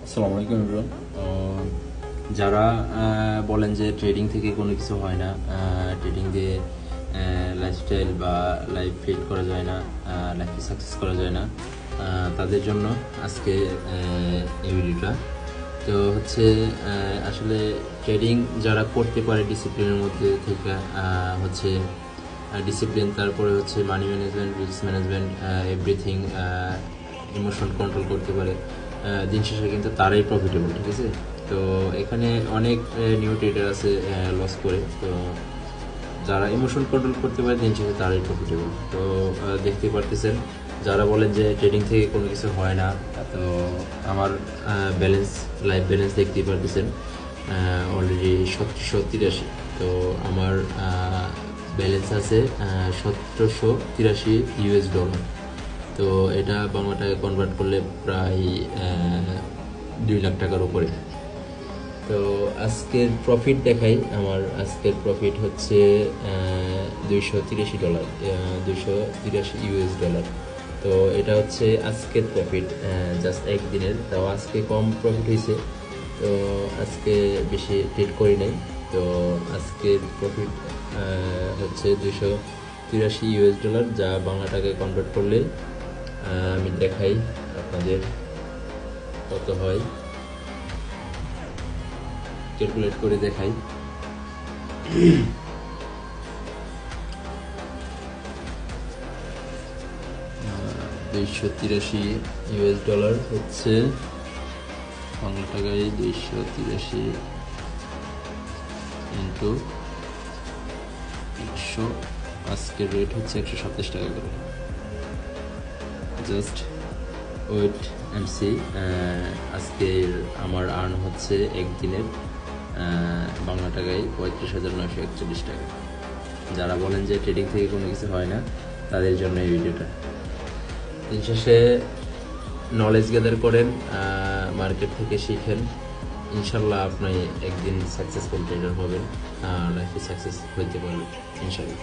আসসালামু আলাইকুম এভরিওয়ান। যারা বলেন যে ট্রেডিং থেকে কোনো কিছু হয় না, ট্রেডিং দিয়ে লাইফস্টাইল বা লাইফ ফিট করা যায় না, লাইফে সাকসেস করা যায় না, তাদের জন্য আজকে এই ভিডিওটা। তো হচ্ছে আসলে ট্রেডিং যারা করতে পারে ডিসিপ্লিনের মধ্যে থেকে, হচ্ছে ডিসিপ্লিন, তারপরে হচ্ছে money management, risk management, everything, emotion control করতে পারে, দিন শেষে কিন্তু তারাই প্রফিটেবল। ঠিক আছে? তো এখানে অনেক নিউ ট্রেডার আছে লস করে। তো যারা ইমোশন কন্ট্রোল করতে পারে দিন শেষে তারাই প্রফিটেবল। তো দেখতে পারতেছেন, যারা বলেন যে ট্রেডিং থেকে কোনো কিছু হয় না, তো আমার লাইফ ব্যালেন্স দেখতেই পারতেছেন অলরেডি 1783। তো আমার ব্যালেন্স আছে 1783 US ডলার। তো এটা বাংলা টাকায় কনভার্ট করলে প্রায় 2 লাখ টাকার উপরে। তো আজকের প্রফিট দেখাই। আমার আজকের প্রফিট হচ্ছে $283, $283 US। তো এটা হচ্ছে আজকের প্রফিট, জাস্ট একদিনের। তাও আজকে কম প্রফিট হয়েছে, তো আজকে বেশি ট্রেড করি নাই। তো আজকের প্রফিট হচ্ছে $283, যা বাংলা টাকায় কনভার্ট করলে আমি দেখাই আপনাদের কত হয়, ক্যালকুলেট করে দেখাই। $283 হচ্ছে বাংলা টাকায় 283 ইন্টু 100, আজকের রেট হচ্ছে 127 টাকা করে। Just wait and see. আজকের আমার আর্ন হচ্ছে একদিনের বাংলা টাকায় 35,941 টাকা। যারা বলেন যে ট্রেডিং থেকে কোনো কিছু হয় না, তাদের জন্য এই ভিডিওটা। দিন শেষে নলেজ গ্যাদার করেন, মার্কেট থেকে শিখেন, ইনশাল্লাহ আপনি একদিন সাকসেসফুল ট্রেডার হবেন, লাইফে সাকসেস হইতে পারবেন ইনশাল্লাহ।